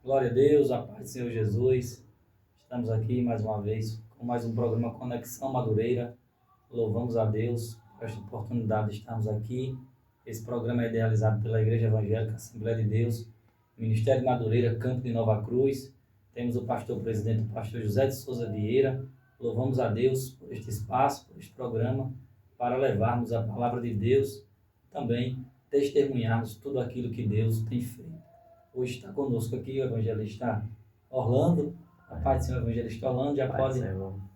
Glória a Deus, a paz do Senhor Jesus. Estamos aqui mais uma vez com mais um programa Conexão Madureira. Louvamos a Deus por esta oportunidade de estarmos aqui. Esse programa é idealizado pela Igreja Evangélica Assembleia de Deus, Ministério Madureira, Campo de Nova Cruz. Temos o pastor presidente, o pastor José de Souza Vieira. Louvamos a Deus por este espaço, por este programa, para levarmos a palavra de Deus, também testemunharmos tudo aquilo que Deus tem feito. Hoje está conosco aqui o evangelista Orlando. A paz do Senhor, evangelista Orlando, já pode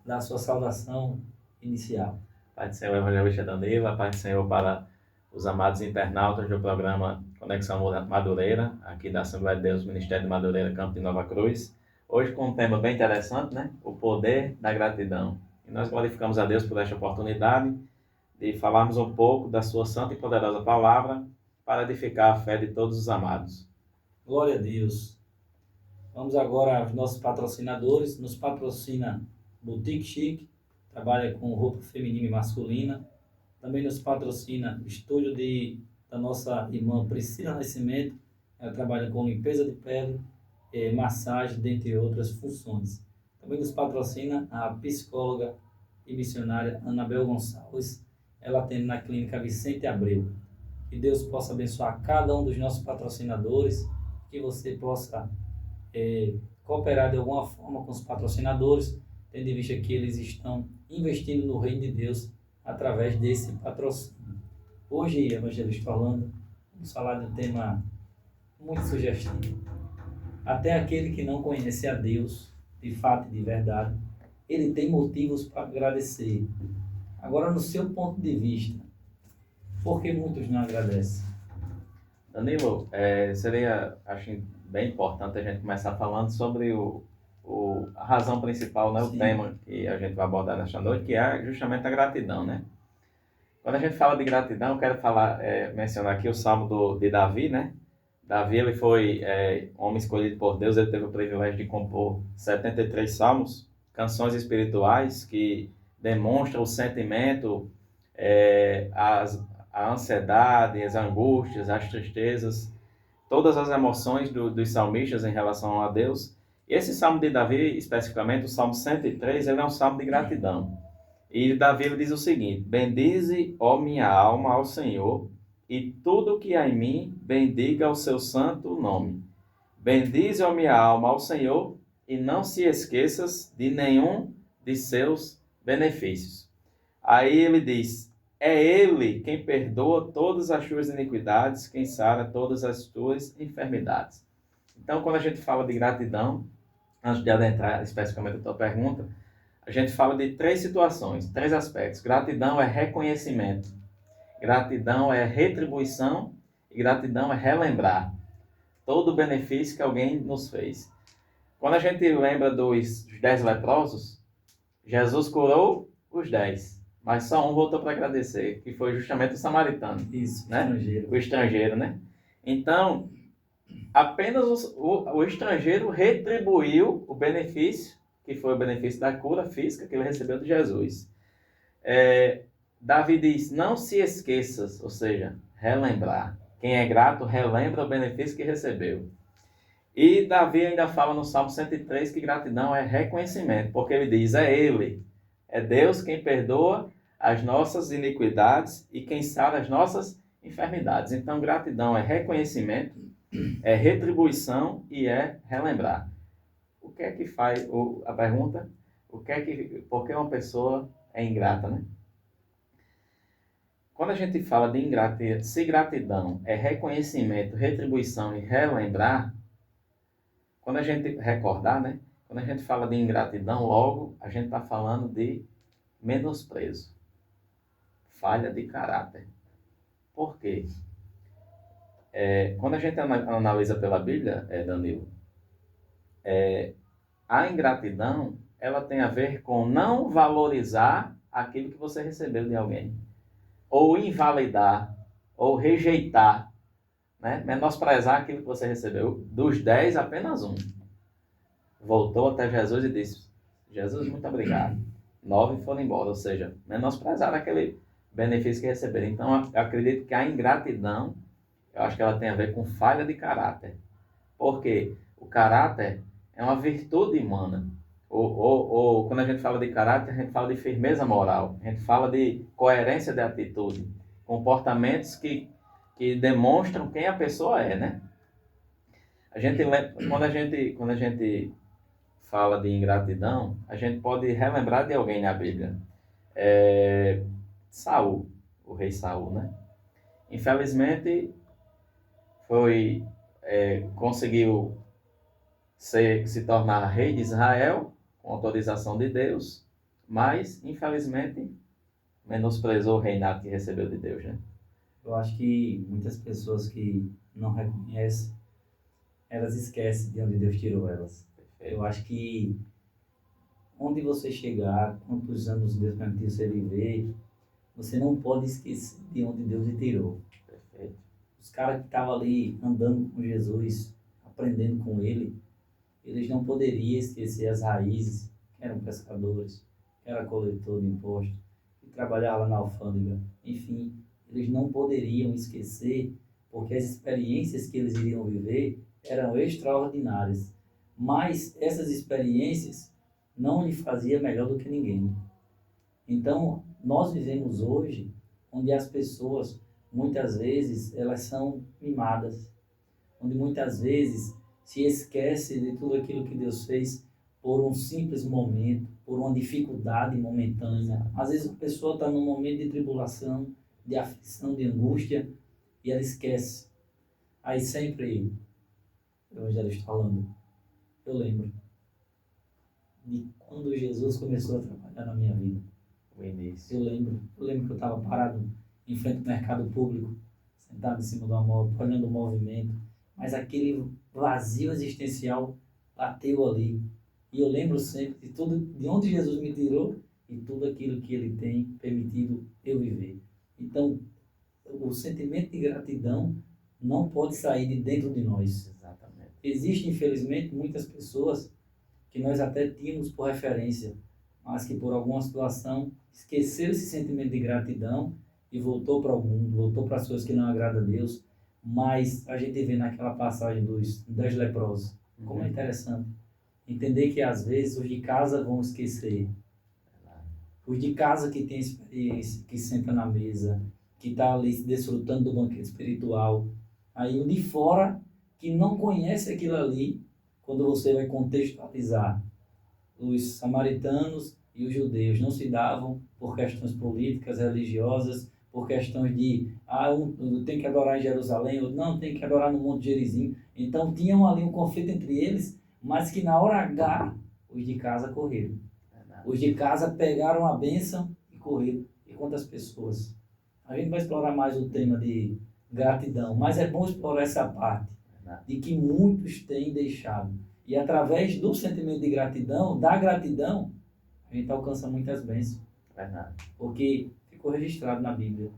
dar a sua saudação inicial. Pai do Senhor, evangelista Danilo, a paz do Senhor para os amados internautas do programa Conexão Madureira, aqui da Assembleia de Deus, Ministério de Madureira, Campo de Nova Cruz. Hoje com um tema bem interessante, né? O poder da gratidão. E nós glorificamos a Deus por esta oportunidade de falarmos um pouco da sua santa e poderosa palavra para edificar a fé de todos os amados. Glória a Deus. Vamos agora aos nossos patrocinadores. Nos patrocina Boutique Chic, trabalha com roupa feminina e masculina. Também nos patrocina o estúdio da nossa irmã Priscila Nascimento. Ela trabalha com limpeza de pele, massagem, dentre outras funções. Também nos patrocina a psicóloga e missionária Anabel Gonçalves. Ela atende na clínica Vicente Abreu. Que Deus possa abençoar cada um dos nossos patrocinadores, que você possa cooperar de alguma forma com os patrocinadores, tendo em vista que eles estão investindo no reino de Deus através desse patrocínio. Hoje, evangelista Orlando, vamos falar de um tema muito sugestivo. Até aquele que não conhece a Deus, de fato e de verdade, ele tem motivos para agradecer. Agora, no seu ponto de vista, por que muitos não agradecem? Danilo, seria, acho bem importante a gente começar falando sobre a razão principal, né? O tema que a gente vai abordar nesta noite, que é justamente a gratidão, né? Quando a gente fala de gratidão, eu quero mencionar aqui o Salmo de Davi, né? Davi, ele foi homem escolhido por Deus, ele teve o privilégio de compor 73 salmos, canções espirituais que demonstram o sentimento, a ansiedade, as angústias, as tristezas, todas as emoções dos salmistas em relação a Deus. E esse Salmo de Davi, especificamente o Salmo 103, ele é um salmo de gratidão. E Davi ele diz o seguinte: bendize, ó minha alma, ao Senhor, e tudo que há em mim, bendiga o seu santo nome. Bendize, ó minha alma, ao Senhor, e não se esqueças de nenhum de seus benefícios. Aí ele diz: é Ele quem perdoa todas as tuas iniquidades, quem sara todas as tuas enfermidades. Então, quando a gente fala de gratidão, antes de adentrar especificamente a tua pergunta, a gente fala de três situações, três aspectos. Gratidão é reconhecimento, gratidão é retribuição e gratidão é relembrar todo o benefício que alguém nos fez. Quando a gente lembra dos 10 leprosos, Jesus curou os 10. Mas só um voltou para agradecer, que foi justamente o samaritano. Isso, né? estrangeiro. O estrangeiro, né? Então, apenas o estrangeiro retribuiu o benefício, que foi o benefício da cura física que ele recebeu de Jesus. Davi diz: não se esqueças, ou seja, relembrar. Quem é grato relembra o benefício que recebeu. E Davi ainda fala no Salmo 103 que gratidão é reconhecimento, porque ele diz: é Deus quem perdoa as nossas iniquidades e quem sara as nossas enfermidades. Então, gratidão é reconhecimento, é retribuição e é relembrar. O que é que faz a pergunta? Por que uma pessoa é ingrata, né? Quando a gente fala de ingratidão, se gratidão é reconhecimento, retribuição e relembrar, quando a gente recordar, né? Quando a gente fala de ingratidão, logo a gente está falando de menosprezo, falha de caráter. Por quê? Quando a gente analisa pela Bíblia, Danilo, a ingratidão, ela tem a ver com não valorizar aquilo que você recebeu de alguém, ou invalidar, ou rejeitar, né? Menosprezar aquilo que você recebeu. Dos 10, apenas um voltou até Jesus e disse: Jesus, muito obrigado. 9 foram embora, ou seja, menosprezaram aquele benefício que receberam. Então, eu acredito que a ingratidão, eu acho que ela tem a ver com falha de caráter. Por quê? caráter é uma virtude humana. Ou quando a gente fala de caráter, a gente fala de firmeza moral, a gente fala de coerência de atitude, comportamentos que demonstram quem a pessoa é, né? Quando a gente fala de ingratidão, a gente pode relembrar de alguém na Bíblia. Saul, o rei Saul, né? Infelizmente, conseguiu se tornar rei de Israel, com autorização de Deus, mas, infelizmente, menosprezou o reinado que recebeu de Deus, né? Eu acho que muitas pessoas que não reconhecem, elas esquecem de onde Deus tirou elas. Eu acho que onde você chegar, quantos anos Deus permitiu você viver, você não pode esquecer de onde Deus lhe tirou. Perfeito. Os caras que estavam ali andando com Jesus, aprendendo com ele, eles não poderiam esquecer as raízes, que eram pescadores, que era coletor de impostos, que trabalhava na alfândega. Enfim, eles não poderiam esquecer, porque as experiências que eles iriam viver eram extraordinárias. Mas essas experiências não lhe faziam melhor do que ninguém. Então, nós vivemos hoje onde as pessoas, muitas vezes, elas são mimadas, onde muitas vezes se esquece de tudo aquilo que Deus fez por um simples momento, por uma dificuldade momentânea. Às vezes a pessoa está num momento de tribulação, de aflição, de angústia, e ela esquece. Aí sempre, o evangelista falando, eu lembro de quando Jesus começou a trabalhar na minha vida. O início. Eu lembro que eu estava parado em frente ao mercado público, sentado em cima de uma moto, olhando o movimento, mas aquele vazio existencial bateu ali. E eu lembro sempre de tudo, de onde Jesus me tirou e tudo aquilo que Ele tem permitido eu viver. Então, o sentimento de gratidão não pode sair de dentro de nós. Exatamente. Existem, infelizmente, muitas pessoas que nós até tínhamos por referência, mas que por alguma situação esqueceram esse sentimento de gratidão e voltou para o mundo, voltou para as coisas que não agradam a Deus. Mas a gente vê naquela passagem dos 10 leprosos, como é interessante entender que às vezes os de casa vão esquecer. Os de casa que tem experiência, que senta na mesa, que está ali desfrutando do banquete espiritual. Aí o de fora, que não conhece aquilo ali, quando você vai contextualizar, os samaritanos e os judeus não se davam por questões políticas, religiosas, por questões de, um tem que adorar em Jerusalém, outro não, tem que adorar no Monte Gerizim. Então tinham ali um conflito entre eles, mas que na hora H, os de casa correram. Os de casa pegaram a bênção e correram. E quantas pessoas? A gente vai explorar mais o tema de gratidão, mas é bom explorar essa parte de que muitos têm deixado. E através do sentimento de gratidão, da gratidão, a gente alcança muitas bênçãos. Verdade. Porque ficou registrado na Bíblia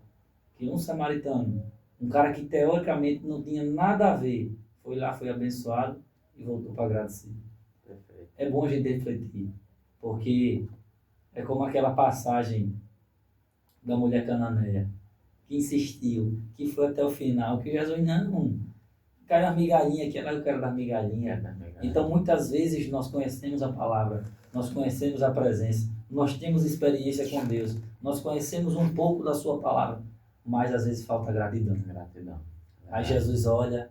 que um samaritano, um cara que teoricamente não tinha nada a ver, foi lá, foi abençoado e voltou para agradecer. Perfeito. É bom a gente refletir, porque é como aquela passagem da mulher cananeia, que insistiu, que foi até o final, que Jesus não caiu na migalhinha, que eu quero dar migalhinha. Então, muitas vezes, nós conhecemos a palavra, nós conhecemos a presença, nós temos experiência com Deus, nós conhecemos um pouco da sua palavra, mas às vezes falta gratidão. Aí Jesus olha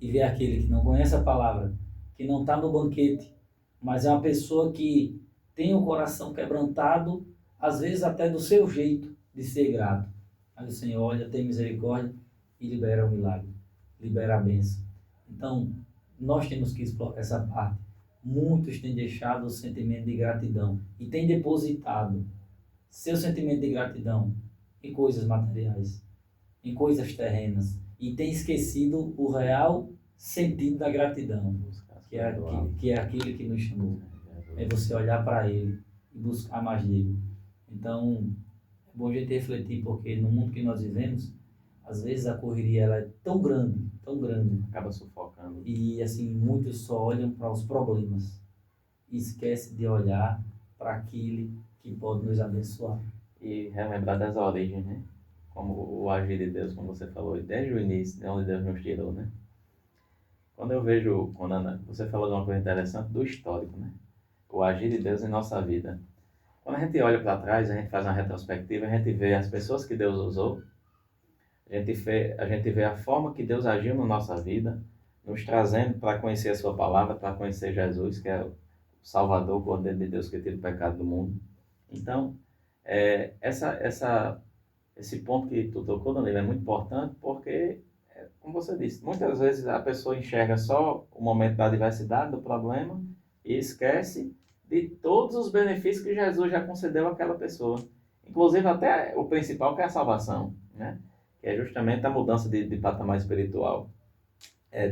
e vê aquele que não conhece a palavra, que não está no banquete, mas é uma pessoa que tem o coração quebrantado, às vezes até do seu jeito de ser grato. Aí o Senhor olha, tem misericórdia e libera o milagre, libera a bênção. Então, nós temos que explorar essa parte. Muitos têm deixado o sentimento de gratidão e têm depositado seu sentimento de gratidão em coisas materiais, em coisas terrenas, e têm esquecido o real sentido da gratidão, que é aquele que nos chamou. É você olhar para Ele e buscar mais dele. Então, é bom a gente refletir, porque no mundo que nós vivemos, às vezes a correria ela é tão grande, acaba sufocando. e assim, muitos só olham para os problemas e esquecem de olhar para aquele que pode nos abençoar. E relembrar das origens, né? Como o agir de Deus, como você falou, desde o início, de onde Deus nos tirou, né? Quando eu vejo, quando você falou de uma coisa interessante do histórico, né? O agir de Deus em nossa vida. Quando a gente olha para trás, a gente faz uma retrospectiva, a gente vê as pessoas que Deus usou, a gente vê a forma que Deus agiu na nossa vida, nos trazendo para conhecer a sua palavra, para conhecer Jesus, que é o Salvador, o Cordeiro de Deus que tira o pecado do mundo. Então, esse ponto que tu tocou, Danilo, é muito importante porque, como você disse, muitas vezes a pessoa enxerga só o momento da adversidade, do problema, e esquece de todos os benefícios que Jesus já concedeu àquela pessoa. Inclusive até o principal, que é a salvação, né? Que é justamente a mudança de patamar espiritual.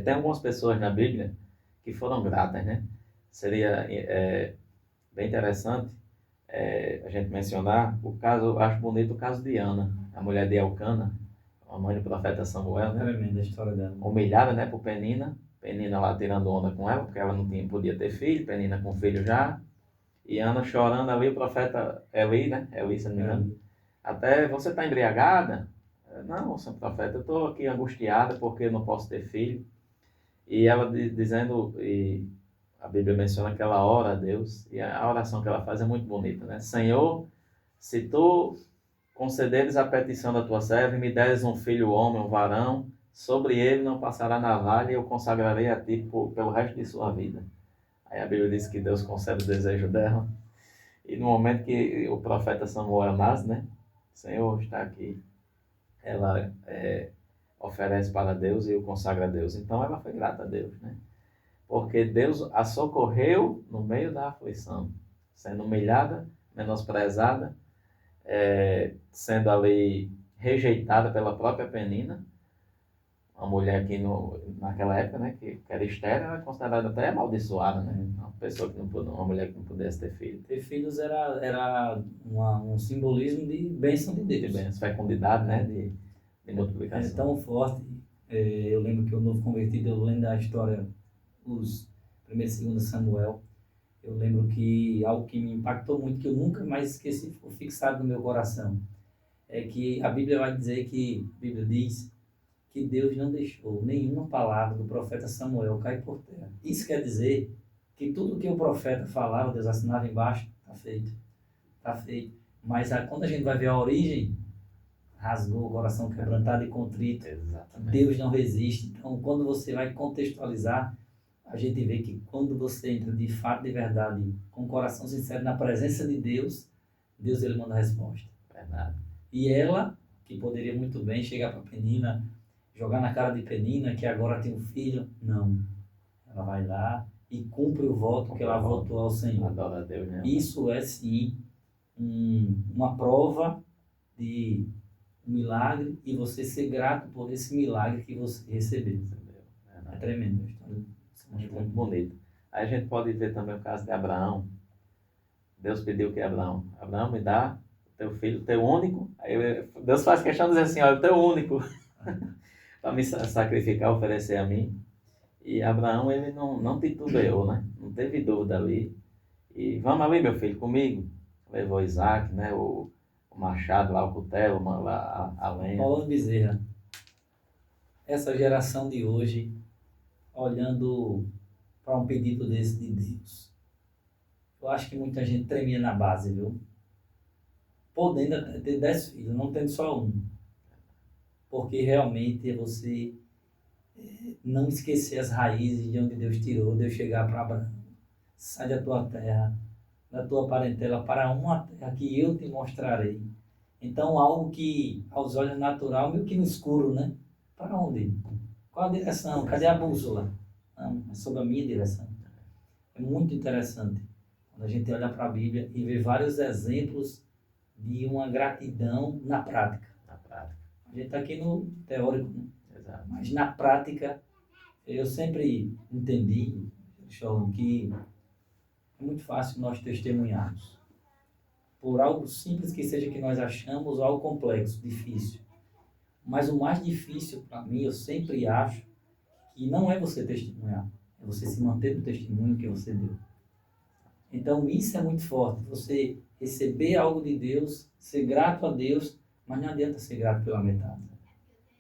Tem algumas pessoas na Bíblia que foram gratas, né? Seria bem interessante a gente mencionar o caso, eu acho bonito o caso de Ana, a mulher de Elcana, a mãe do profeta Samuel, né? Tremenda a história dela. Humilhada, né, por Penina. Penina lá tirando onda com ela, porque ela não podia ter filho, Penina com filho já. E Ana chorando ali, o profeta Eli, né? Eli, se não me engano. Até, você está embriagada? Não, seu profeta, eu estou aqui angustiada porque eu não posso ter filho. E ela dizendo, e a Bíblia menciona que ela ora a Deus, e a oração que ela faz é muito bonita, né? Senhor, se tu concederes a petição da tua serva e me deres um filho homem, um varão, sobre ele não passará navalha e eu consagrarei a ti pelo resto de sua vida. Aí a Bíblia diz que Deus concede o desejo dela. E no momento que o profeta Samuel nasce, né? Senhor está aqui. Ela oferece para Deus e o consagra a Deus. Então ela foi grata a Deus, né? Porque Deus a socorreu no meio da aflição, sendo humilhada, menosprezada, sendo ali rejeitada pela própria Penina, uma mulher que naquela época, né, que era estéril, era considerada até amaldiçoada, né? Uma pessoa que não podia, uma mulher que não pudesse ter filho. Ter filhos era um simbolismo de bênção de Deus. De bênção, fecundidade, né, de multiplicação. É tão forte. Eu lembro que o novo convertido, eu lendo a história, os 1º e 2º Samuel, eu lembro que algo que me impactou muito, que eu nunca mais esqueci, ficou fixado no meu coração, é que a Bíblia vai dizer a Bíblia diz que Deus não deixou nenhuma palavra do profeta Samuel cair por terra. Isso quer dizer que tudo que o profeta falava, Deus assinava embaixo, está feito, está feito. Mas quando a gente vai ver a origem, rasgou o coração quebrantado e contrito. Exatamente. Deus não resiste. Então, quando você vai contextualizar, a gente vê que quando você entra de fato, de verdade, com o coração sincero na presença de Deus, Deus ele manda a resposta. Verdade. E ela, que poderia muito bem chegar para Penina, jogar na cara de Penina, que agora tem um filho, não. Ela vai lá e cumpre o voto que ela votou ao Senhor. Adora a Deus, né? Isso é sim uma prova de um milagre e você ser grato por esse milagre que você recebeu. É tremendo a história. Acho muito bonito. Aí a gente pode ver também o caso de Abraão. Deus pediu que Abraão me dá o teu filho, o teu único. Aí Deus faz questão de dizer assim, olha, o teu único, para me sacrificar, oferecer a mim. E Abraão, ele não titubeou, né? Não teve dúvida ali. E vamos ali, meu filho, comigo. Levou Isaac, né? O machado lá, o cutelo, a lenha. Paulo Bezerra, essa geração de hoje, olhando para um pedido desse de Deus, eu acho que muita gente tremia na base, viu? Podendo ter 10 filhos, não tendo só um. Porque realmente é você não esquecer as raízes de onde Deus tirou, Deus chegar para Abraão. Sai da tua terra, da tua parentela, para uma terra que eu te mostrarei. Então, algo que, aos olhos natural, meio que no escuro, né? Para onde? Qual a direção? Cadê a bússola? Não, é sobre a minha direção. É muito interessante quando a gente olha para a Bíblia e vê vários exemplos de uma gratidão na prática. Na prática. A gente está aqui no teórico, né? Exato. Mas na prática, eu sempre entendi, Shalom, que é muito fácil nós testemunharmos. Por algo simples que seja que nós achamos, ou algo complexo, difícil. Mas o mais difícil para mim, eu sempre acho, que não é você testemunhar, é você se manter no testemunho que você deu. Então isso é muito forte, você receber algo de Deus, ser grato a Deus, mas não adianta ser grato pela metade.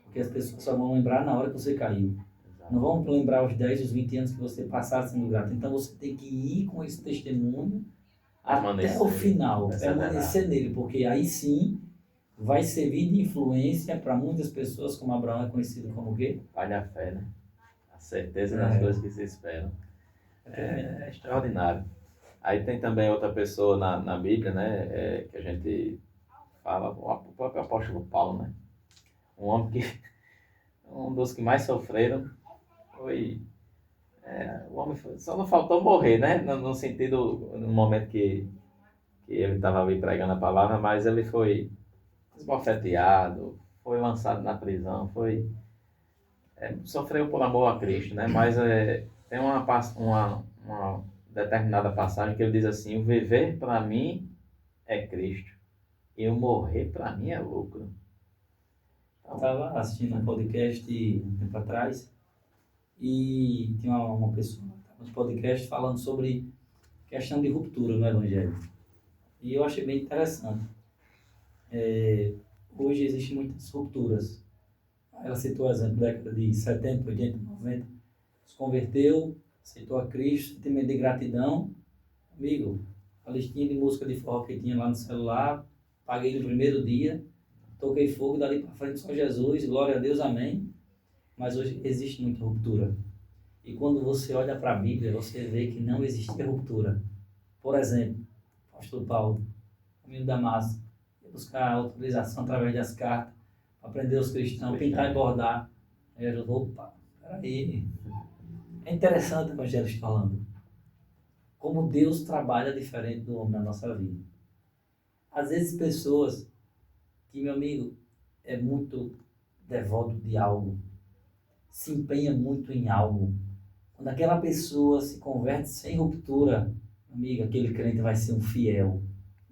Porque as pessoas só vão lembrar na hora que você caiu. Exato. Não vamos lembrar os 10, os 20 anos que você passaram sendo grato. Então você tem que ir com esse testemunho até o final, permanecer nele, porque aí sim vai servir de influência para muitas pessoas, como Abraão é conhecido como o quê? Pai da fé, né? A certeza das coisas que se esperam. É extraordinário. Aí tem também outra pessoa na Bíblia, né? Que a gente fala, o próprio apóstolo Paulo, né? Um homem que, um dos que mais sofreram foi, o homem só não faltou morrer, né? No sentido, no momento que ele estava ali pregando a palavra, mas ele foi esbofeteado, foi lançado na prisão, sofreu por amor a Cristo, né? Mas tem uma determinada passagem que ele diz assim: o viver para mim é Cristo e o morrer para mim é lucro. Eu estava assistindo um podcast um tempo atrás e tinha uma pessoa no podcast falando sobre questão de ruptura no Evangelho. E eu achei bem interessante. Hoje existem muitas rupturas. Ela citou o exemplo da década de 70, 80, 90. Se converteu, aceitou a Cristo, sentimento de gratidão. Amigo, a listinha de música de forró que tinha lá no celular, paguei no primeiro dia, toquei fogo, dali para frente só Jesus, glória a Deus, amém. Mas hoje existe muita ruptura. E quando você olha para a Bíblia, você vê que não existia ruptura. Por exemplo, o apóstolo Paulo, caminho da massa, ia buscar autorização através das cartas, aprender os cristãos, pintar e bordar. Aí eu digo, opa, peraí. É interessante o Evangelho está falando. Como Deus trabalha diferente do homem na nossa vida. Às vezes pessoas que, meu amigo, é muito devoto de algo, se empenha muito em algo. Quando aquela pessoa se converte sem ruptura, amigo, aquele crente vai ser um fiel,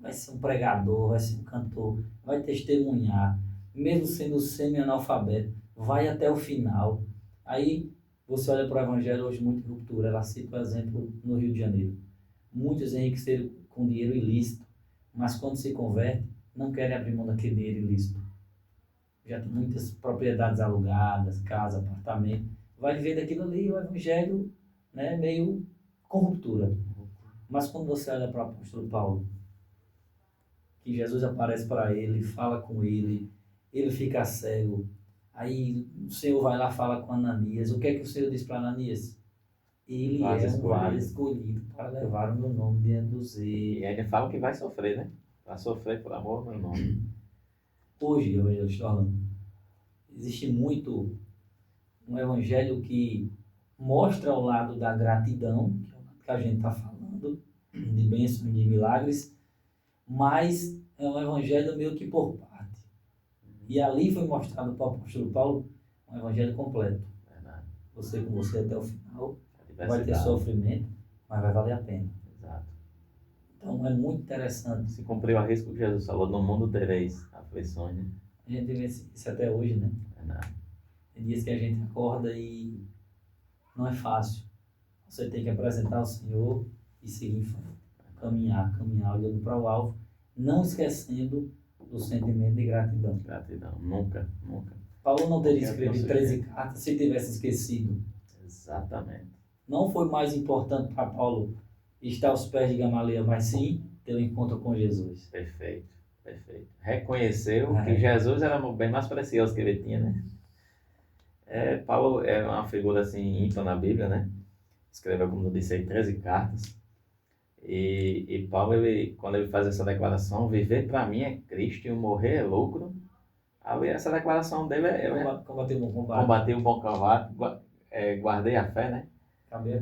vai ser um pregador, vai ser um cantor, vai testemunhar, mesmo sendo semi-analfabeto, vai até o final. Aí você olha para o Evangelho hoje, muita ruptura. Ela cita, por exemplo, no Rio de Janeiro. Muitos enriqueceram com dinheiro ilícito, mas quando se converte, não querem abrir mão daquele dinheiro ilícito. Já tem muitas propriedades alugadas, casa, apartamento. Vai viver daquilo ali, o Evangelho, né, meio com ruptura. Mas quando você olha para o apóstolo Paulo, que Jesus aparece para ele, fala com ele, ele fica cego. Aí o Senhor vai lá, fala com Ananias. O que é que o Senhor diz para Ananias? Ele é um vaso escolhido para levar o meu nome diante dos E aí ele fala que vai sofrer, né? Vai sofrer por amor ao meu nome. Hoje, eu estou falando, existe muito um evangelho que mostra o lado da gratidão, que é o lado que a gente está falando, de bênçãos, de milagres, mas é um evangelho meio que por parte. E ali foi mostrado para o apóstolo Paulo um evangelho completo. Verdade. Você com você até o final, vai ter sofrimento, mas vai valer a pena. Exato. Então é muito interessante. Se cumpriu a risco que Jesus falou: no mundo tereis aflições, né? A gente vê isso até hoje, né? Verdade. Tem dias que a gente acorda e não é fácil. Você tem que apresentar ao Senhor e seguir em frente. Caminhar, olhando para o alvo, não esquecendo do sentimento de gratidão. Gratidão, nunca. Paulo não teria escrevido 13 cartas se tivesse esquecido. Exatamente. Não foi mais importante para Paulo estar aos pés de Gamaliel, mas sim ter um encontro com Jesus. Perfeito. Reconheceu que Jesus era o bem mais precioso que ele tinha, né? Paulo é uma figura assim ímpar na Bíblia, né? Escreveu, como eu disse aí, 13 cartas. E Paulo, quando ele faz essa declaração, viver para mim é Cristo e o morrer é lucro. Ali, essa declaração dele Combater o bom combate. Combater o bom combate, guardei a fé, né? Acabei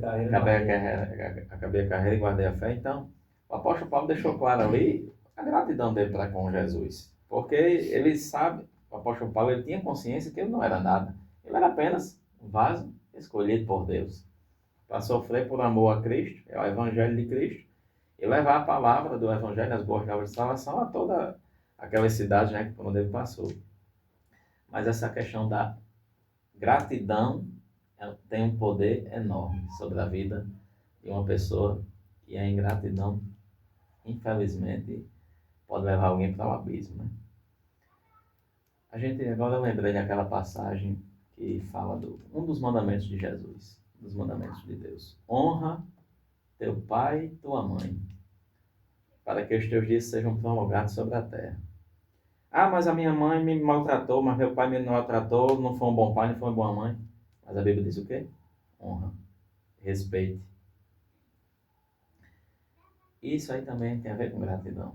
a carreira e guardei a fé. Então, o apóstolo Paulo deixou claro ali a gratidão dele para com Jesus. Porque ele sabe, o apóstolo Paulo, ele tinha consciência que ele não era nada. Ele era apenas um vaso escolhido por Deus para sofrer por amor a Cristo, é o Evangelho de Cristo, e levar a palavra do Evangelho, as boas novas de salvação, a toda aquela cidade, né, por onde ele passou. Mas essa questão da gratidão tem um poder enorme sobre a vida de uma pessoa, e a ingratidão, infelizmente, pode levar alguém para o abismo, né? Agora eu lembrei daquela passagem que fala um dos mandamentos de Jesus, dos mandamentos de Deus. Honra teu pai e tua mãe, para que os teus dias sejam prolongados sobre a terra. Ah, mas a minha mãe me maltratou, mas meu pai me maltratou, não foi um bom pai, não foi uma boa mãe. Mas a Bíblia diz o quê? Honra, respeite. Isso aí também tem a ver com gratidão.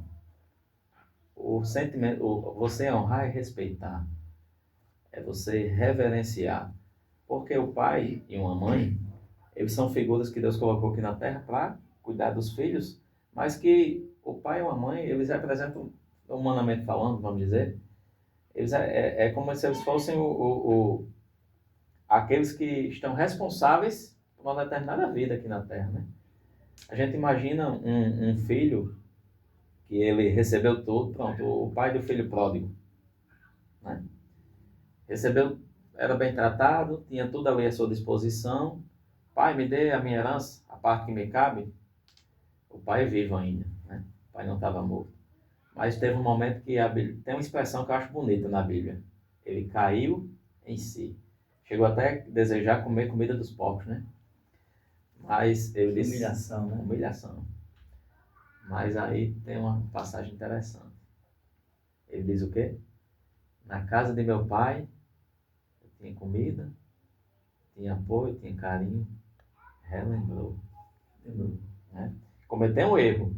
O sentimento, você honrar e respeitar, é você reverenciar. Porque o pai e uma mãe, eles são figuras que Deus colocou aqui na terra para cuidar dos filhos, mas que o pai e a mãe, eles representam, humanamente falando, vamos dizer, eles é como se eles fossem aqueles que estão responsáveis por uma determinada vida aqui na terra, né? A gente imagina um filho que ele recebeu tudo, pronto, o pai do filho pródigo, né? Recebeu, era bem tratado, tinha tudo ali à sua disposição. Pai, me dê a minha herança, a parte que me cabe. O pai é vivo ainda, né? O pai não estava morto. Mas teve um momento que a Bíblia, tem uma expressão que eu acho bonita na Bíblia. Ele caiu em si. Chegou até a desejar comer comida dos porcos, né? Mas ele disse... Humilhação, né? Humilhação. Mas aí tem uma passagem interessante. Ele diz o quê? Na casa de meu pai, eu tinha comida, tinha apoio, tinha carinho. Relembrou. Lembrou, né? Cometeu um erro,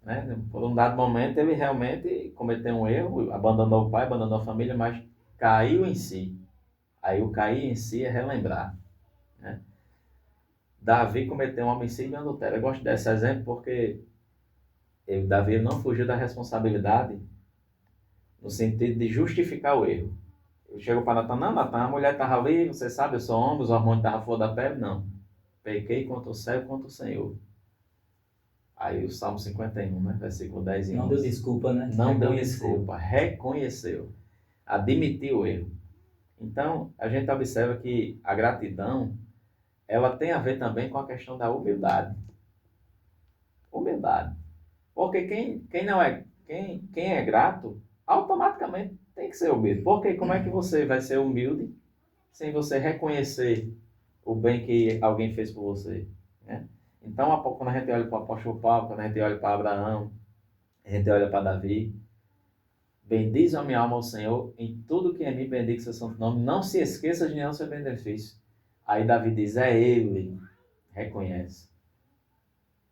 né? Por um dado momento ele realmente cometeu um erro, abandonou o pai, abandonou a família, mas caiu em si. Aí o cair em si é relembrar, né? Davi cometeu um homicídio e adultério. Eu gosto desse exemplo porque Davi não fugiu da responsabilidade no sentido de justificar o erro. Ele chegou para Natan, não, Natan, a mulher estava ali, você sabe, eu sou homem, os hormônios estavam fora da pele. Não. Pequei contra o céu e contra o Senhor. Aí o Salmo 51, né? Versículo 10 e 11. Não deu desculpa, né? Não deu desculpa, reconheceu, admitiu o erro. Então, a gente observa que a gratidão, ela tem a ver também com a questão da humildade. Humildade. Porque quem é grato, automaticamente tem que ser humilde. Porque como é que você vai ser humilde sem você reconhecer o bem que alguém fez por você, né? Então, quando a gente olha para o apóstolo Paulo, quando a gente olha para Abraão, a gente olha para Davi, bendiz a minha alma ao Senhor, em tudo que é mim bendiga seu santo nome, não se esqueça de nenhum seu benefício. Aí Davi diz, é Ele, reconhece.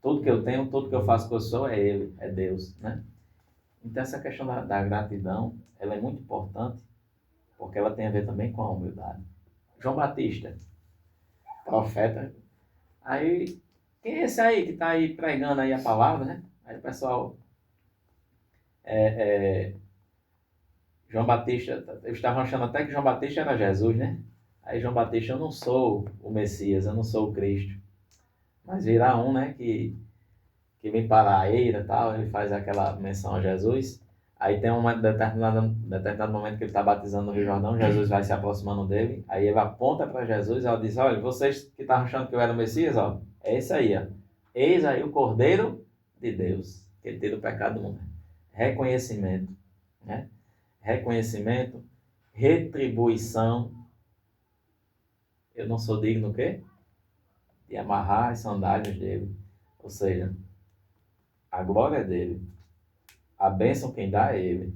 Tudo que eu tenho, tudo que eu faço que eu sou, é Ele, é Deus, né? Então essa questão da gratidão, ela é muito importante, porque ela tem a ver também com a humildade. João Batista, profeta, aí, quem é esse aí que está aí pregando aí a palavra, né? Aí o pessoal, João Batista, eles estavam achando até que João Batista era Jesus, né? Aí João Batista, eu não sou o Messias, eu não sou o Cristo. Mas virá um, né, que vem para a eira e tal, ele faz aquela menção a Jesus. Aí tem um determinado momento que ele está batizando no Rio Jordão, Jesus vai se aproximando dele, aí ele aponta para Jesus e ela diz, olha, vocês que estavam achando que eu era o Messias, ó, é esse aí, ó. Eis aí o Cordeiro de Deus, que ele tira o pecado do mundo. Reconhecimento, né? Reconhecimento, retribuição. Eu não sou digno o quê? De amarrar as sandálias dele. Ou seja, a glória é dele. A bênção quem dá é ele.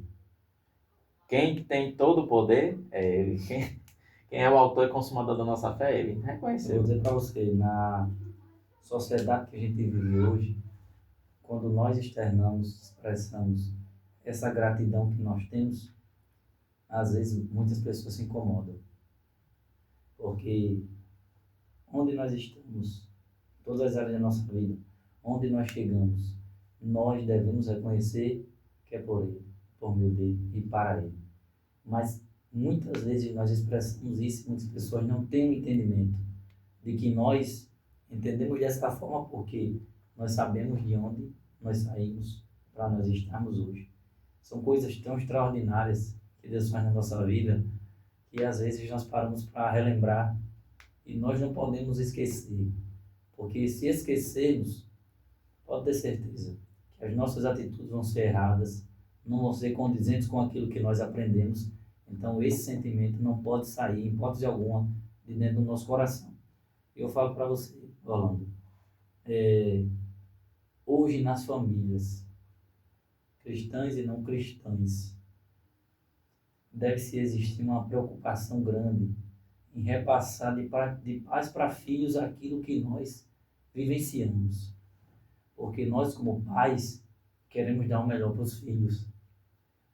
Quem tem todo o poder é ele. Quem é o autor e consumador da nossa fé é ele. Eu Reconheceu. vou dizer para você, na sociedade que a gente vive hoje, quando nós externamos, expressamos essa gratidão que nós temos, às vezes muitas pessoas se incomodam. Porque onde nós estamos, todas as áreas da nossa vida, onde nós chegamos, nós devemos reconhecer que é por Ele, por meio dele e para Ele. Mas muitas vezes nós expressamos isso e muitas pessoas não têm o entendimento de que nós entendemos dessa forma porque nós sabemos de onde nós saímos para nós estarmos hoje. São coisas tão extraordinárias que Deus faz na nossa vida que às vezes nós paramos para relembrar e nós não podemos esquecer. Porque se esquecermos, pode ter certeza que as nossas atitudes vão ser erradas, não vão ser condizentes com aquilo que nós aprendemos Então, esse sentimento não pode sair, em hipótese alguma, de dentro do nosso coração. Eu falo para você, Orlando, hoje nas famílias, cristãs e não cristãs, deve-se existir uma preocupação grande em repassar de pais para filhos aquilo que nós vivenciamos. Porque nós, como pais, queremos dar o melhor para os filhos.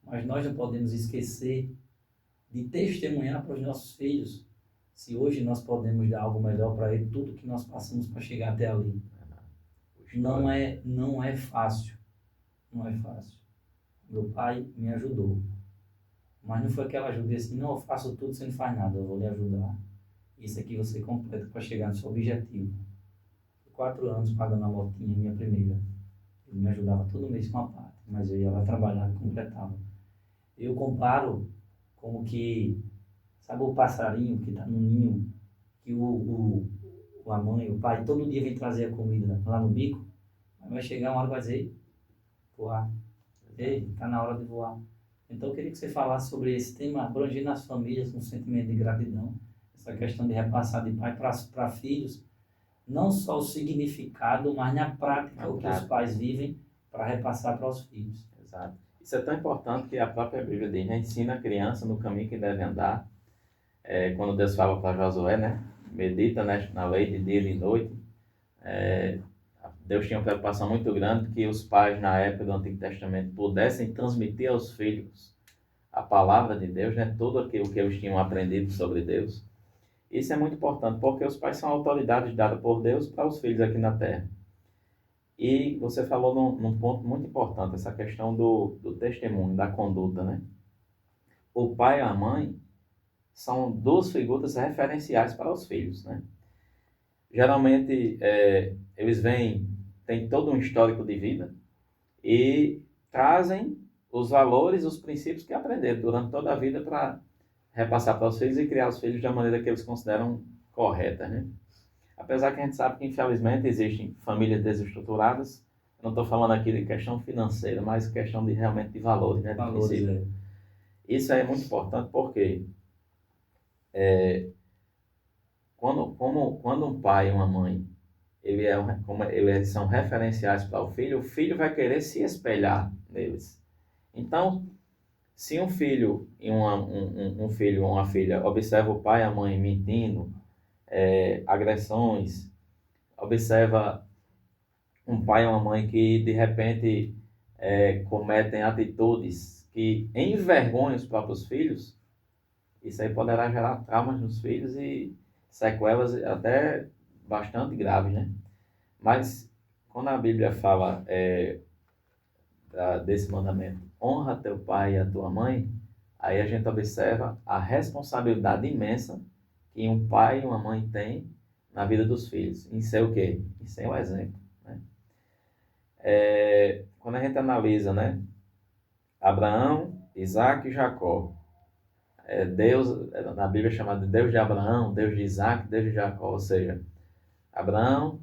Mas nós não podemos esquecer de testemunhar para os nossos filhos. Se hoje nós podemos dar algo melhor para ele, tudo que nós passamos para chegar até ali. Não é fácil. Não é fácil. Meu pai me ajudou. Mas não foi aquela ajuda assim, não, eu faço tudo, você não faz nada, eu vou lhe ajudar. Isso aqui você completa para chegar no seu objetivo. 4 anos pagando a motinha, minha primeira. Ele me ajudava todo mês com a parte, mas eu ia lá trabalhar e completava. Eu comparo como que, sabe o passarinho que está no ninho, que a mãe, o pai, todo dia vem trazer a comida lá no bico, mas vai chegar uma hora e vai dizer, voar. Ei, está na hora de voar. Então eu queria que você falasse sobre esse tema, abrangendo as famílias com sentimento de gratidão, essa questão de repassar de pai para filhos, não só o significado, mas na prática o que os pais vivem para repassar para os filhos. Exato. Isso é tão importante que a própria Bíblia diz, né? Ensina a criança no caminho que deve andar. Quando Deus fala para Josué, né? Medita na lei de dia e de noite. Deus tinha uma preocupação muito grande que os pais, na época do Antigo Testamento, pudessem transmitir aos filhos a palavra de Deus, né? Tudo aquilo que eles tinham aprendido sobre Deus. Isso é muito importante, porque os pais são autoridades dadas por Deus para os filhos aqui na Terra. E você falou num ponto muito importante, essa questão do testemunho, da conduta, né? O pai e a mãe são 2 figuras referenciais para os filhos, né? Geralmente, eles têm todo um histórico de vida e trazem os valores, os princípios que aprenderam durante toda a vida para repassar para os filhos e criar os filhos da maneira que eles consideram correta, né? Apesar que a gente sabe que, infelizmente, existem famílias desestruturadas. Eu não estou falando aqui de questão financeira, mas questão realmente de valores, né? Valores, Isso é muito importante porque quando um pai e uma mãe eles são referenciais para o filho vai querer se espelhar neles. Então, se um filho e um filho ou uma filha observa o pai e a mãe mentindo, agressões, observa um pai e uma mãe que de repente cometem atitudes que envergonham os próprios filhos, isso aí poderá gerar traumas nos filhos e sequelas até bastante graves, né? Mas quando a Bíblia fala desse mandamento, honra teu pai e a tua mãe, aí a gente observa a responsabilidade imensa que um pai e uma mãe têm na vida dos filhos. Em ser o quê? Em ser um exemplo, né? Quando a gente analisa, né? Abraão, Isaac e Jacó. Deus, na Bíblia é chamado de Deus de Abraão, Deus de Isaac, Deus de Jacó. Ou seja, Abraão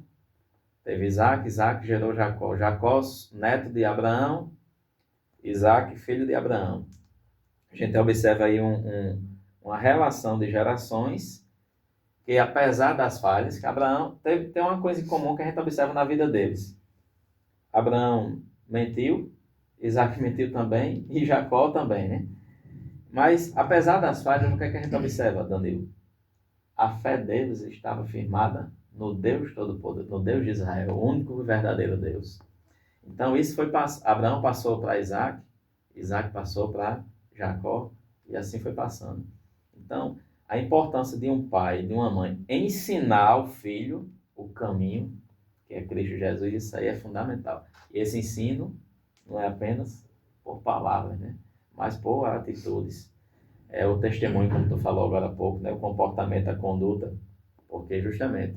teve Isaac, Isaac gerou Jacó. Jacó, neto de Abraão, Isaac, filho de Abraão. A gente observa aí uma relação de gerações que, apesar das falhas, que Abraão tem uma coisa em comum que a gente observa na vida deles. Abraão mentiu, Isaac mentiu também e Jacó também, né? Mas, apesar das falhas, o que é que a gente observa, Danilo? A fé deles estava firmada no Deus Todo-Poderoso, no Deus de Israel, o único e verdadeiro Deus. Então, isso Abraão passou para Isaac, Isaac passou para Jacó, e assim foi passando. Então, a importância de um pai e de uma mãe ensinar ao filho o caminho, que é Cristo Jesus, isso aí é fundamental. E esse ensino não é apenas por palavras, né? Mas por atitudes. É o testemunho, como tu falou agora há pouco, né? O comportamento, a conduta, porque justamente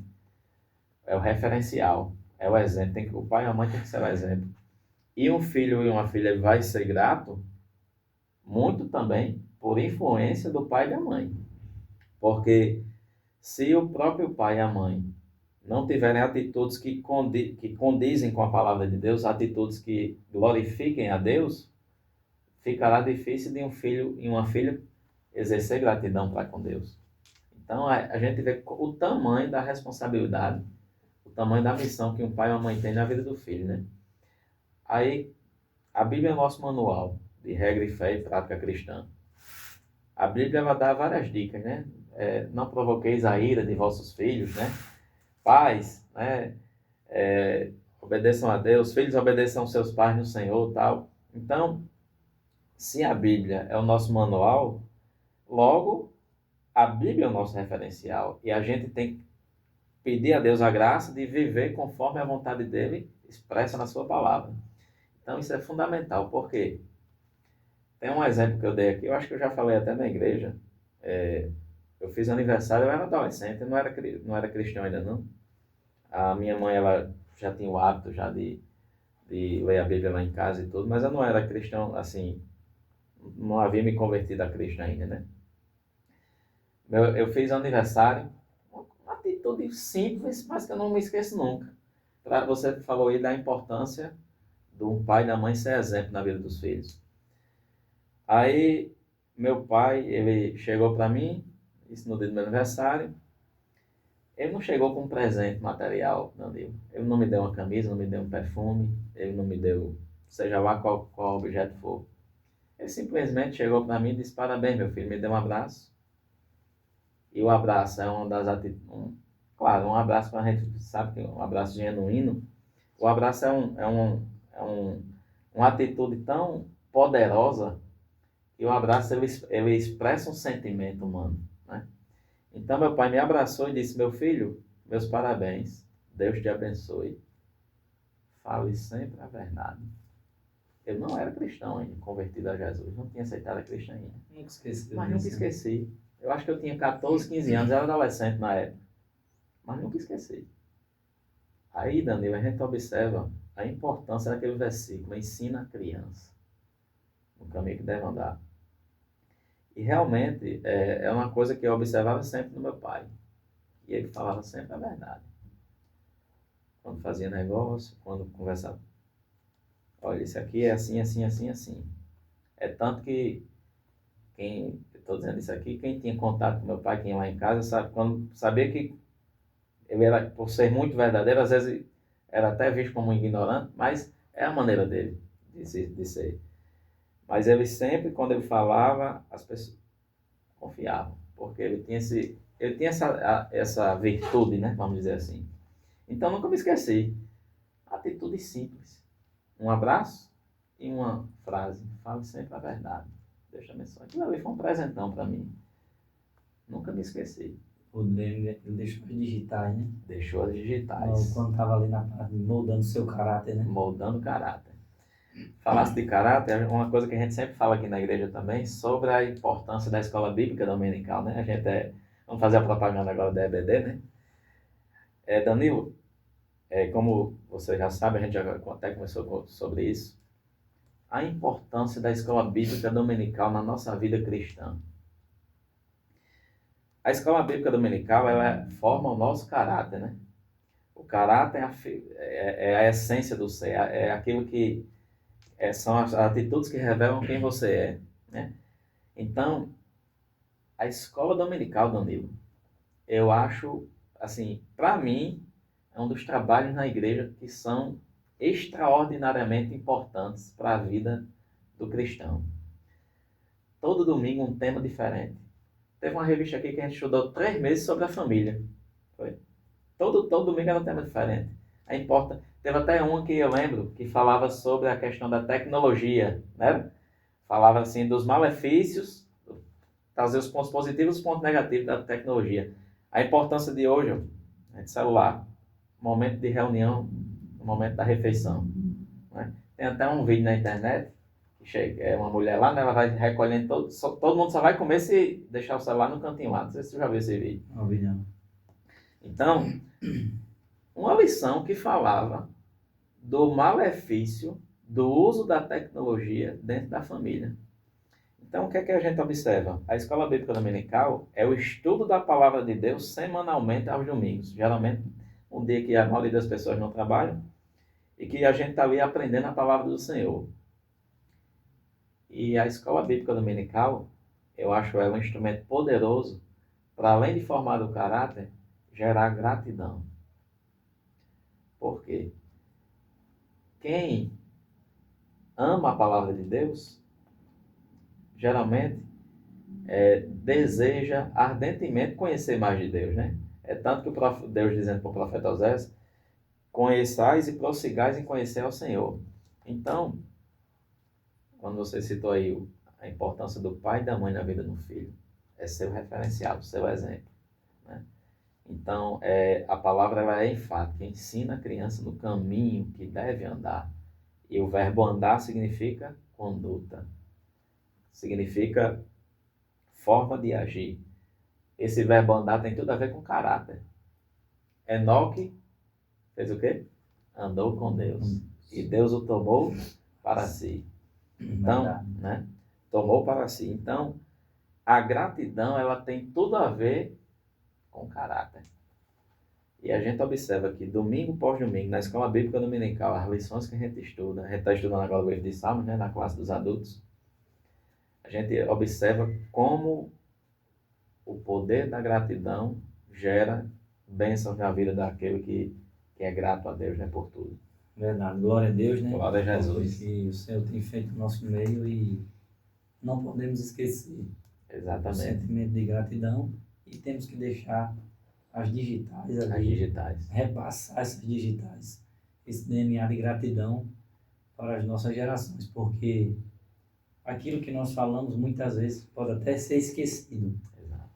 é o referencial, é o exemplo. O pai e a mãe tem que ser o exemplo. E um filho e uma filha vai ser grato muito também por influência do pai e da mãe. Porque se o próprio pai e a mãe não tiverem atitudes que condizem com a palavra de Deus, atitudes que glorifiquem a Deus, ficará difícil de um filho e uma filha exercer gratidão para com Deus. Então, a gente vê o tamanho da responsabilidade, o tamanho da missão que um pai e uma mãe têm na vida do filho, né? Aí, a Bíblia é o nosso manual de regra e fé e prática cristã. A Bíblia ela dá várias dicas, né? Não provoqueis a ira de vossos filhos, né? Pais, né? Obedeçam a Deus, filhos obedeçam seus pais no Senhor, tal. Então, se a Bíblia é o nosso manual, logo a Bíblia é o nosso referencial e a gente tem que pedir a Deus a graça de viver conforme a vontade dele expressa na sua palavra. Então, isso é fundamental, porque tem um exemplo que eu dei aqui, eu acho que eu já falei até na igreja. Eu fiz aniversário, eu era adolescente, eu não era cristão ainda não. A minha mãe, ela já tinha o hábito já de ler a Bíblia lá em casa e tudo, mas eu não era cristão, assim, não havia me convertido a Cristo ainda, né? Eu fiz aniversário, uma atitude simples, mas que eu não me esqueço nunca. Você falou aí da importância de um pai e da mãe ser exemplo na vida dos filhos. Aí, meu pai, ele chegou para mim, isso no dia do meu aniversário. Ele não chegou com um presente material, não deu. Ele não me deu uma camisa, não me deu um perfume, ele não me deu, seja lá qual objeto for. Ele simplesmente chegou para mim e disse: parabéns, meu filho, me deu um abraço. E o abraço é uma das atitudes. Claro, um abraço para a gente sabe que é um abraço genuíno. O abraço uma atitude tão poderosa que o abraço ele expressa um sentimento humano, né? Então meu pai me abraçou e disse: meu filho, meus parabéns, Deus te abençoe, fale sempre a verdade. Eu não era cristão ainda, convertido a Jesus, não tinha aceitado a Cristo ainda. Nunca esqueci. Mas nunca esqueci. Eu acho que eu tinha 14, 15 anos, eu era adolescente na época, mas nunca esqueci. Aí, Danilo, a gente observa a importância daquele versículo: ensina a criança no caminho que deve andar. E realmente é uma coisa que eu observava sempre no meu pai. E ele falava sempre a verdade. Quando fazia negócio, quando conversava. Olha, isso aqui é assim, assim, assim, assim. É tanto que estou dizendo isso aqui, quem tinha contato com meu pai, quem ia lá em casa, sabia que ele era, por ser muito verdadeiro, às vezes era até visto como um ignorante, mas é a maneira dele de ser. Mas ele sempre, quando ele falava, as pessoas confiavam, porque ele tinha essa virtude, né? Vamos dizer assim. Então nunca me esqueci. Atitude simples. Um abraço e uma frase: fale sempre a verdade. Deus te abençoe. Aquilo ali foi um presentão para mim. Nunca me esqueci. Ele deixou as digitais, né? Deixou as digitais. Quando estava ali na parte moldando seu caráter, né? Moldando caráter. Falasse de caráter, é uma coisa que a gente sempre fala aqui na igreja também, sobre a importância da escola bíblica dominical, né? Vamos fazer a propaganda agora da EBD, né? Danilo, como você já sabe, a gente já até conversou sobre isso, a importância da escola bíblica dominical na nossa vida cristã. A escola bíblica dominical, ela forma o nosso caráter, né? O caráter é a essência do ser, é aquilo que são as atitudes que revelam quem você é, né? Então, a escola dominical, Danilo, eu acho, assim, para mim, é um dos trabalhos na igreja que são extraordinariamente importantes para a vida do cristão. Todo domingo um tema diferente. Teve uma revista aqui que a gente estudou 3 meses sobre a família. Foi. Todo domingo era um tema diferente. Teve até uma que eu lembro que falava sobre a questão da tecnologia, né? Falava assim dos malefícios, trazer os pontos positivos e os pontos negativos da tecnologia. A importância de hoje, de celular, momento de reunião, momento da refeição, né? Tem até um vídeo na internet que chega, uma mulher lá, né, ela vai recolhendo todo mundo só vai comer se deixar o celular no cantinho lá. Não sei se você já viu esse vídeo. Não vi não. Então, uma lição que falava do malefício do uso da tecnologia dentro da família. Então, o que é que a gente observa? A escola bíblica dominical é o estudo da palavra de Deus semanalmente aos domingos. Geralmente, um dia que a maioria das pessoas não trabalham e que a gente está ali aprendendo a palavra do Senhor. E a escola bíblica dominical, eu acho ela um instrumento poderoso para, além de formar o caráter, gerar gratidão. Por quê? Quem ama a palavra de Deus, geralmente deseja ardentemente conhecer mais de Deus, né? É tanto que Deus dizendo para o profeta Oséias, conheçais e prossigais em conhecer ao Senhor. Então, quando você citou aí a importância do pai e da mãe na vida do filho, é seu referencial, seu exemplo, né? Então, a palavra ela é enfática, ensina a criança no caminho que deve andar. E o verbo andar significa conduta, significa forma de agir. Esse verbo andar tem tudo a ver com caráter. Enoque fez o quê? Andou com Deus. E Deus o tomou para si. Então, né? Tomou para si. Então, a gratidão, ela tem tudo a ver com caráter. E a gente observa que domingo após domingo, na escola bíblica dominical, as lições que a gente está estudando agora o livro de Salmos, né? Na classe dos adultos, a gente observa como o poder da gratidão gera bênçãos na vida daquele que é grato a Deus, né, por tudo. Verdade, glória a Deus, né? Glória a Jesus. Que o Senhor tem feito no nosso meio e não podemos esquecer o Exatamente. sentimento de gratidão e temos que deixar as digitais ali, As digitais. repassar essas digitais, esse DNA de gratidão para as nossas gerações, porque aquilo que nós falamos muitas vezes pode até ser esquecido,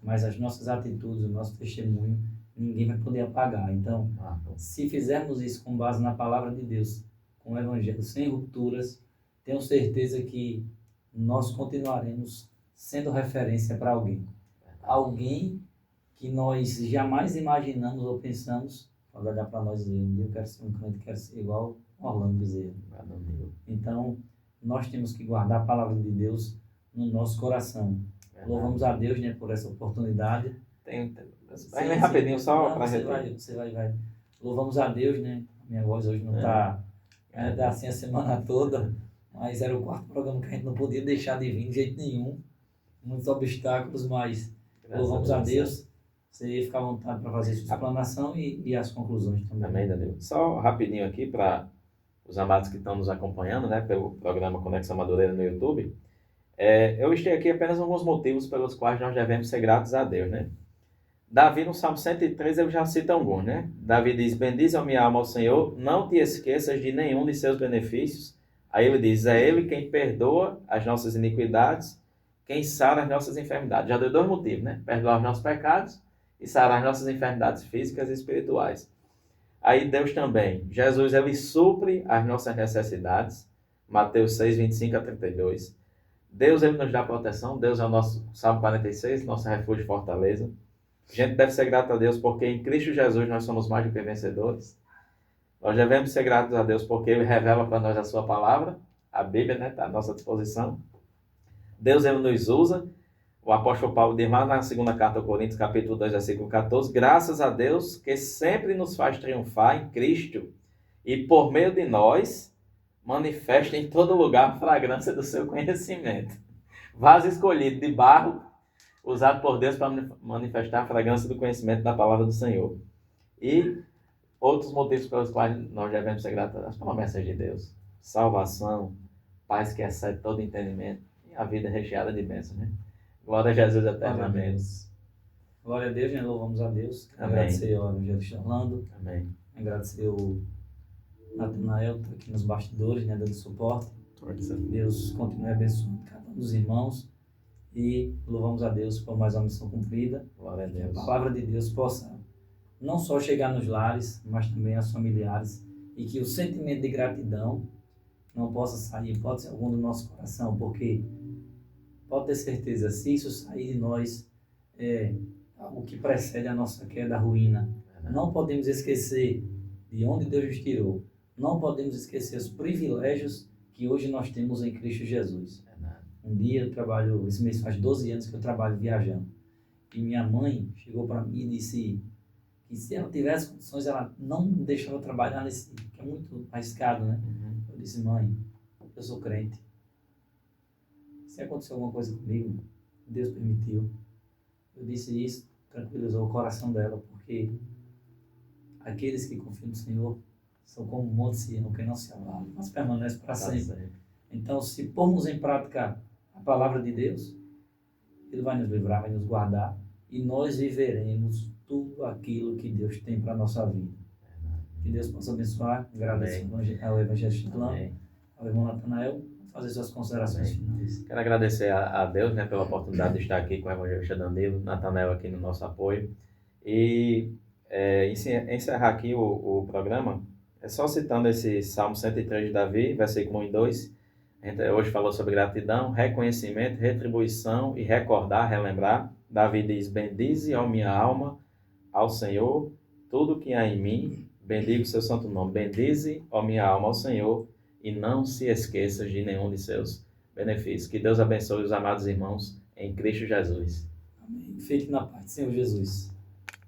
mas as nossas atitudes, o nosso testemunho, ninguém vai poder apagar. Então, se fizermos isso com base na palavra de Deus, com o Evangelho, sem rupturas, tenho certeza que nós continuaremos sendo referência para alguém. Alguém que nós jamais imaginamos ou pensamos, pode olhar para nós e dizer, eu quero ser um crente, quero ser igual Orlando Bezerra. Então, nós temos que guardar a palavra de Deus no nosso coração. Louvamos a Deus, né, por essa oportunidade. Vai rapidinho, só para Você vai. Louvamos a Deus, né? Minha voz hoje não está assim a semana toda, mas era o quarto programa que a gente não podia deixar de vir de jeito nenhum. Muitos obstáculos, mas louvamos a Deus. Você fica à vontade para fazer sua explanação e as conclusões também. Amém, Daniel. Só rapidinho aqui para os amados que estão nos acompanhando, né, pelo programa Conexão Madureira no YouTube. Eu listei aqui apenas alguns motivos pelos quais nós devemos ser gratos a Deus, né? Davi, no Salmo 103, ele já cita alguns, né? Davi diz, bendize a minha alma ao Senhor, não te esqueças de nenhum de seus benefícios. Aí ele diz, é Ele quem perdoa as nossas iniquidades, quem sara as nossas enfermidades. Já deu dois motivos, né? Perdoar os nossos pecados e sarar as nossas enfermidades físicas e espirituais. Aí Deus também, Jesus, ele supre as nossas necessidades. Mateus 6, 25 a 32. Deus, ele nos dá proteção. Deus é o nosso, Salmo 46, nosso refúgio e fortaleza. A gente deve ser grato a Deus porque em Cristo Jesus nós somos mais do que vencedores. Nós devemos ser gratos a Deus porque Ele revela para nós a sua palavra, a Bíblia, né, está à nossa disposição. Deus, ele nos usa. O apóstolo Paulo diz lá na segunda carta aos Coríntios, capítulo 2, versículo 14, graças a Deus que sempre nos faz triunfar em Cristo e por meio de nós manifesta em todo lugar a fragrância do seu conhecimento. Vaso escolhido de barro, usado por Deus para manifestar a fragrância do conhecimento da palavra do Senhor. E outros motivos pelos quais nós devemos ser gratos às promessas de Deus. Salvação, paz que excede todo entendimento e a vida recheada de bênçãos, né? Glória a Jesus eternamente. Glória a Deus, né? Louvamos a Deus. Amém. Agradecer ao Evangelho Orlando. Amém. Agradecer o Natanael, tá aqui nos bastidores, né? Dando suporte. Deus continue abençoando cada um dos irmãos. E louvamos a Deus por mais uma missão cumprida. Glória a Deus. Que a palavra de Deus possa não só chegar nos lares, mas também aos familiares. E que o sentimento de gratidão não possa sair, pode ser algum do nosso coração, porque pode ter certeza, se isso sair de nós, o que precede a nossa queda, a ruína. Não podemos esquecer de onde Deus nos tirou. Não podemos esquecer os privilégios que hoje nós temos em Cristo Jesus. Um dia eu trabalho, esse mês faz 12 anos que eu trabalho viajando. E minha mãe chegou para mim e disse que se ela tivesse condições, ela não me deixava trabalhar nesse, que é muito arriscado, né? Eu disse, mãe, eu sou crente. Se acontecer alguma coisa comigo, Deus permitiu. Eu disse isso, tranquilizou o coração dela, porque aqueles que confiam no Senhor são como o monte Sião, que não se abala, mas permanece para sempre. Então, se pormos em prática a palavra de Deus, Ele vai nos livrar, vai nos guardar, e nós viveremos tudo aquilo que Deus tem para a nossa vida. Que Deus possa abençoar. Agradeço ao Evangelho Clã, ao irmão Natanael, fazer suas considerações finais. Quero agradecer a Deus, né, pela oportunidade de estar aqui com o Evangelho Danilo, Natanael aqui no nosso apoio. E encerrar aqui o programa, só citando esse Salmo 103 de Davi, versículo 1 e 2. A gente hoje falou sobre gratidão, reconhecimento, retribuição e recordar, relembrar. Davi diz: bendize, ó minha alma, ao Senhor, tudo que há em mim, bendiga o seu santo nome. Bendize, ó minha alma, ao Senhor, e não se esqueça de nenhum de seus benefícios. Que Deus abençoe os amados irmãos em Cristo Jesus. Amém. Fique na paz do Senhor Jesus.